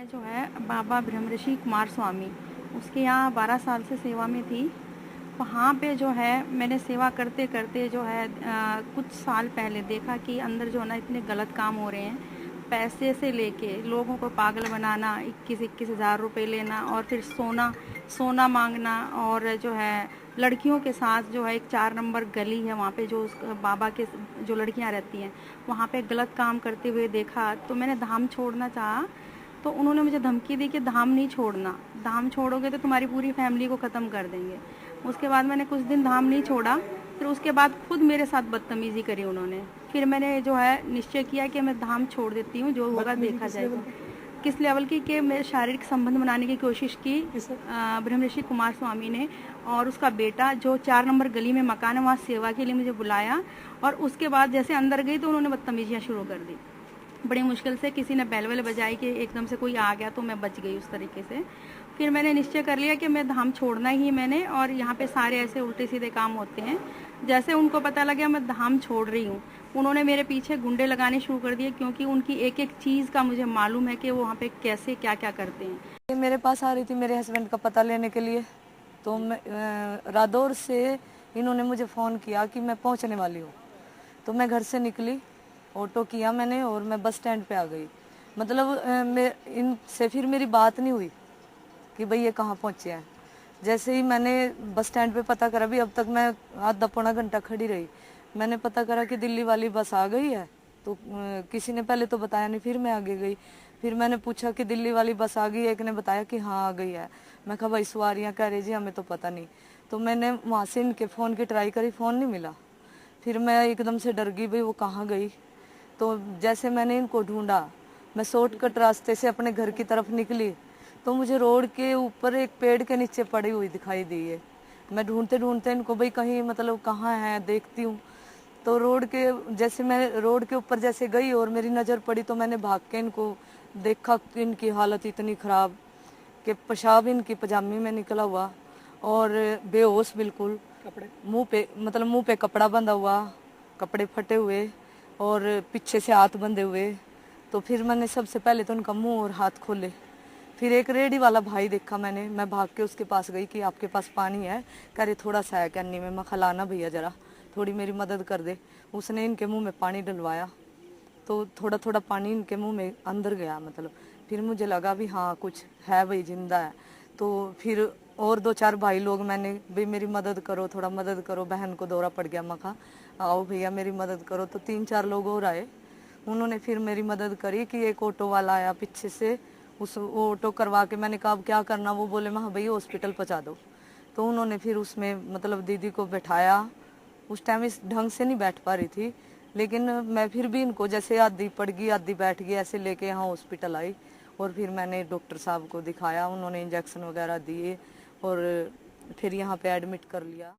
मैं जो है बाबा ब्रह्मऋषि कुमार स्वामी उसके यहाँ 12 साल से सेवा में थी। वहाँ पे जो है मैंने सेवा करते करते जो है कुछ साल पहले देखा कि अंदर जो है ना इतने गलत काम हो रहे हैं। पैसे से लेके लोगों को पागल बनाना, 21-21 हज़ार रुपये लेना और फिर सोना सोना मांगना, और जो है लड़कियों के साथ जो है एक 4 नंबर गली है वहाँ पे जो बाबा के जो लड़कियाँ रहती हैं वहाँ पे गलत काम करते हुए देखा। तो मैंने धाम छोड़ना चाहा, तो उन्होंने मुझे धमकी दी कि धाम नहीं छोड़ना, धाम छोड़ोगे तो तुम्हारी पूरी फैमिली को ख़त्म कर देंगे। उसके बाद मैंने कुछ दिन धाम नहीं छोड़ा, फिर उसके बाद खुद मेरे साथ बदतमीज़ी करी उन्होंने। फिर मैंने जो है निश्चय किया कि मैं धाम छोड़ देती हूँ, जो होगा देखा जाएगा। किस लेवल की कि मेरे शारीरिक संबंध बनाने की कोशिश की ब्रह्मऋषि कुमार स्वामी ने, और उसका बेटा जो 4 नंबर गली में मकान है वहाँ सेवा के लिए मुझे बुलाया, और उसके बाद जैसे अंदर गई तो उन्होंने बदतमीजियाँ शुरू कर दी। बड़ी मुश्किल से किसी ने बैल वैल बजाई कि एकदम से कोई आ गया तो मैं बच गई उस तरीके से। फिर मैंने निश्चय कर लिया कि मैं धाम छोड़ना ही मैंने, और यहाँ पे सारे ऐसे उल्टे सीधे काम होते हैं। जैसे उनको पता लगा मैं धाम छोड़ रही हूँ, उन्होंने मेरे पीछे गुंडे लगाने शुरू कर दिए, क्योंकि उनकी एक एक चीज़ का मुझे मालूम है कि वो वहाँ पे कैसे क्या क्या करते हैं। ये मेरे पास आ रही थी मेरे हस्बैंड का पता लेने के लिए, तो मैं रादौर से इन्होंने मुझे फ़ोन किया कि मैं पहुंचने वाली हूँ। तो मैं घर से निकली, ऑटो किया मैंने और मैं बस स्टैंड पे आ गई। मतलब मैं इनसे फिर मेरी बात नहीं हुई कि भाई ये कहाँ पहुँचे हैं। जैसे ही मैंने बस स्टैंड पे पता करा, भी अब तक मैं आधा पौना घंटा खड़ी रही, मैंने पता करा कि दिल्ली वाली बस आ गई है। तो किसी ने पहले तो बताया नहीं, फिर मैं आगे गई, फिर मैंने पूछा कि दिल्ली वाली बस आ गई है। एक ने बताया कि हाँ आ गई है। मैं कहा भाई सवारियाँ कह रही जी हमें तो पता नहीं। तो मैंने वहाँ से इनके फ़ोन की ट्राई करी, फ़ोन नहीं मिला। फिर मैं एकदम से डर गई भाई वो कहाँ गई। तो जैसे मैंने इनको ढूंढा, मैं शॉर्टकट रास्ते से अपने घर की तरफ निकली, तो मुझे रोड के ऊपर एक पेड़ के नीचे पड़ी हुई दिखाई दी है। मैं ढूंढते ढूंढते इनको भाई कहीं मतलब कहाँ है देखती हूँ। तो जैसे मैं रोड के ऊपर जैसे गई और मेरी नज़र पड़ी, तो मैंने भाग के इनको देखा कि इनकी हालत इतनी ख़राब कि पेशाब इनकी पजामी में निकला हुआ और बेहोश बिल्कुल, मुंह पे कपड़ा बंधा हुआ, कपड़े फटे हुए और पीछे से हाथ बंधे हुए। तो फिर मैंने सबसे पहले तो उनका मुंह और हाथ खोले। फिर एक रेडी वाला भाई देखा मैंने, मैं भाग के उसके पास गई कि आपके पास पानी है? कह रहे थोड़ा सा है कैनी में। मैं खिलाना भैया जरा, थोड़ी मेरी मदद कर दे। उसने इनके मुंह में पानी डलवाया, तो थोड़ा थोड़ा पानी इनके मुंह में अंदर गया। मतलब फिर मुझे लगा भी हाँ कुछ है भाई, जिंदा है। तो फिर और 2-4 भाई लोग, मैंने भाई मेरी मदद करो, थोड़ा मदद करो, बहन को दौरा पड़ गया। मैं कहा आओ भैया मेरी मदद करो। तो 3-4 लोग और आए, उन्होंने फिर मेरी मदद करी कि एक ऑटो वाला आया पीछे से, उस ऑटो करवा के मैंने कहा अब क्या करना। वो बोले मैं हाँ भैया हॉस्पिटल पहुँचा दो। तो उन्होंने फिर उसमें मतलब दीदी को बैठाया। उस टाइम इस ढंग से नहीं बैठ पा रही थी, लेकिन मैं फिर भी इनको जैसे आधी पड़ गई आधी बैठ गई ऐसे लेके यहाँ हॉस्पिटल आई। और फिर मैंने डॉक्टर साहब को दिखाया, उन्होंने इंजेक्शन वगैरह दिए और फिर यहाँ पे एडमिट कर लिया।